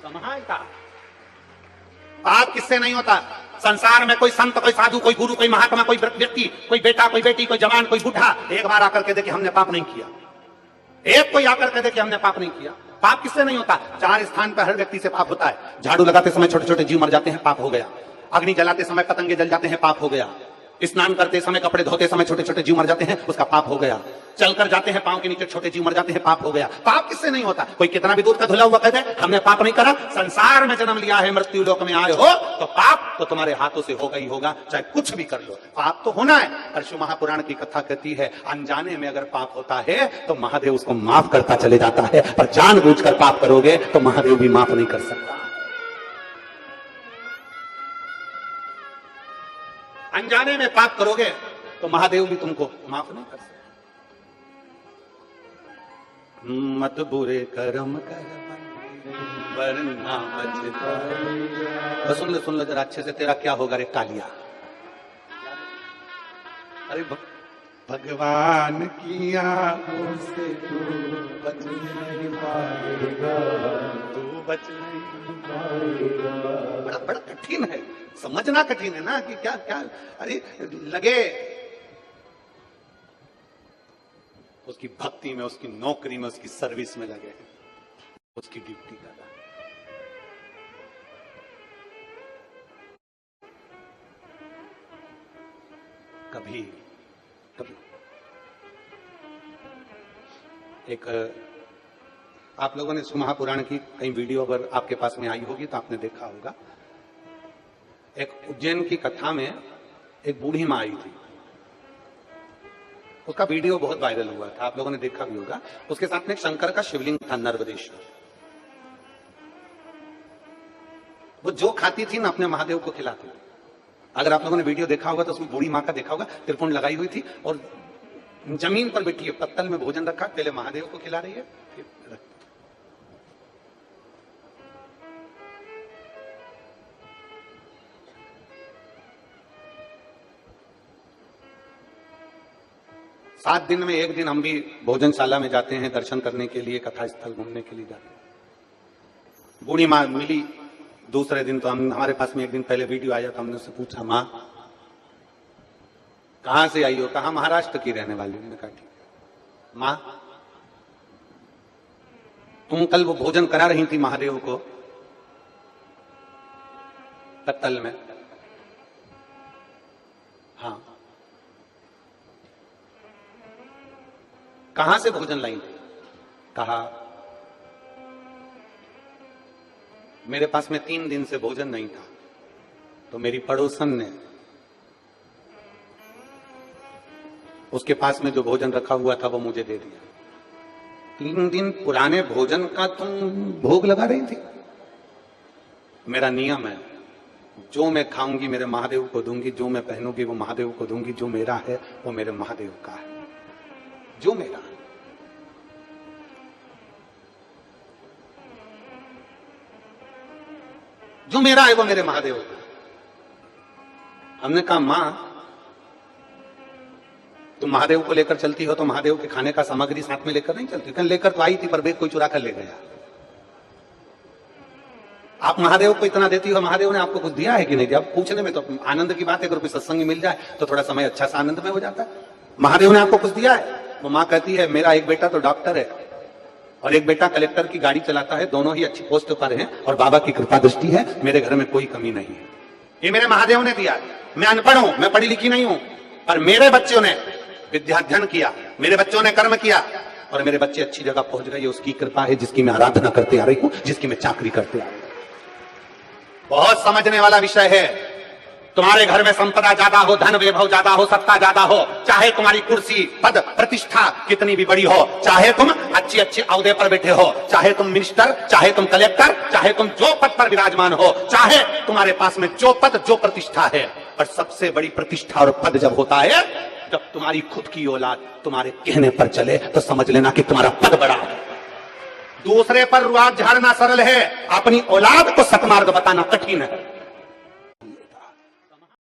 समाहिता। पाप किससे नहीं होता? संसार में कोई संत, कोई साधु, कोई गुरु, कोई महात्मा, कोई व्यक्ति, कोई बेटा, कोई बेटी, कोई जवान, कोई बूढ़ा एक बार आकर के देखे हमने पाप नहीं किया। एक कोई आकर के देखे हमने पाप नहीं किया। पाप किससे नहीं होता? 4 स्थान पर हर व्यक्ति से पाप होता है। झाड़ू लगाते समय छोटे छोटे जीव मर जाते हैं, पाप हो गया। अग्नि जलाते समय पतंगे जल जाते हैं, पाप हो गया। स्नान करते समय, कपड़े धोते समय छोटे छोटे जीव मर जाते हैं, उसका पाप हो गया। चलकर जाते हैं, पांव के नीचे छोटे जीव मर जाते हैं, पाप हो गया। पाप किससे नहीं होता? कोई कितना भी दूध का धुला हुआ कहते हैं हमने पाप नहीं करा। संसार में जन्म लिया है, मृत्यु लोक में आए हो तो पाप तो तुम्हारे हाथों से होगा ही होगा, चाहे कुछ भी कर लो, पाप तो होना है। पर शिव महापुराण की कथा कहती है अनजाने में अगर पाप होता है तो महादेव उसको माफ करता चले जाता है, पर जानबूझकर पाप करोगे तो महादेव भी माफ नहीं कर सकता। अनजाने में पाप करोगे तो महादेव भी तुमको माफ नहीं कर सकते। मत बुरे कर्म कर वरना बचता। सुन लो जरा अच्छे से, तेरा क्या होगा रे कालिया? अरे भगवान की आंखों से तू बच नहीं पाएगा, तू बच नहीं पाएगा। बड़ा कठिन है, समझना कठिन है ना कि क्या क्या। अरे लगे उसकी भक्ति में, उसकी नौकरी में, उसकी सर्विस में लगे, उसकी ड्यूटी कर रहा। कभी कभी एक आप लोगों ने महापुराण की कई वीडियो अगर आपके पास में आई होगी तो आपने देखा होगा। एक उज्जैन की कथा में एक बूढ़ी माँ आई थी, उसका वीडियो बहुत वायरल हुआ था, आप लोगों ने देखा भी होगा। उसके साथ में एक शंकर का शिवलिंग था, नर्मदेश्वर। वो जो खाती थी ना अपने महादेव को खिलाती थी। अगर आप लोगों ने वीडियो देखा होगा तो उसमें बूढ़ी माँ का देखा होगा, त्रिपुंड लगाई हुई थी और जमीन पर बैठी है, पत्तल में भोजन रखा, पहले महादेव को खिला रही है फिर रखती। 7 दिन में एक दिन हम भी भोजनशाला में जाते हैं दर्शन करने के लिए, कथा स्थल घूमने के लिए जाते हैं। बूढ़ी माँ मिली दूसरे दिन, तो हमारे पास में एक दिन पहले वीडियो आया, तो हमने उससे पूछा माँ कहां से आई हो? कहा महाराष्ट्र की रहने वाली। मैंने कहा ठीक। माँ तुम कल वो भोजन करा रही थी महादेव को पत्तल में? हाँ। कहां से भोजन लाई थी? कहा मेरे पास में 3 दिन से भोजन नहीं था, तो मेरी पड़ोसन ने उसके पास में जो भोजन रखा हुआ था वो मुझे दे दिया। 3 दिन पुराने भोजन का तुम भोग लगा रही थी? मेरा नियम है, जो मैं खाऊंगी मेरे महादेव को दूंगी, जो मैं पहनूंगी वो महादेव को दूंगी, जो मेरा है वो मेरे महादेव का है, जो मेरा है। जो मेरा है वो मेरे महादेव का। हमने कहा मां तुम महादेव को लेकर चलती हो तो महादेव के खाने का सामग्री साथ में लेकर नहीं चलती? कल लेकर तो आई थी पर बैग कोई चुरा कर ले गया। आप महादेव को इतना देती हो, महादेव ने आपको कुछ दिया है कि नहीं दिया? पूछने में तो आनंद की बात है, अगर कोई सत्संग मिल जाए तो थोड़ा समय अच्छा सा आनंद में हो जाता है। महादेव ने आपको कुछ दिया है? वो माँ कहती है मेरा एक बेटा तो डॉक्टर है और एक बेटा कलेक्टर की गाड़ी चलाता है, दोनों ही अच्छी पोस्ट पर हैं और बाबा की कृपा दृष्टि है, मेरे घर में कोई कमी नहीं है। ये मेरे महादेव ने दिया। मैं अनपढ़ हूं, मैं पढ़ी लिखी नहीं हूं, पर मेरे बच्चों ने विद्याध्ययन किया, मेरे बच्चों ने कर्म किया और मेरे बच्चे अच्छी जगह पहुंच गए। ये उसकी कृपा है जिसकी मैं आराधना करते आ रही हूं, जिसकी मैं चाकरी करते आ रही हूं। बहुत समझने वाला विषय है। तुम्हारे घर में संपदा ज्यादा हो, धन वैभव ज्यादा हो, सत्ता ज्यादा हो, चाहे तुम्हारी कुर्सी पद प्रतिष्ठा कितनी भी बड़ी हो, चाहे तुम अच्छी अच्छी औहदे पर बैठे हो, चाहे तुम मिनिस्टर, चाहे तुम कलेक्टर, चाहे तुम जो पद पर विराजमान हो, चाहे तुम्हारे पास में जो पद जो प्रतिष्ठा है, पर सबसे बड़ी प्रतिष्ठा और पद जब होता है जब तुम्हारी खुद की औलाद तुम्हारे कहने पर चले, तो समझ लेना कि तुम्हारा पद बड़ा है। दूसरे पर रुआब झाड़ना सरल है, अपनी औलाद को सतमार्ग बताना कठिन है।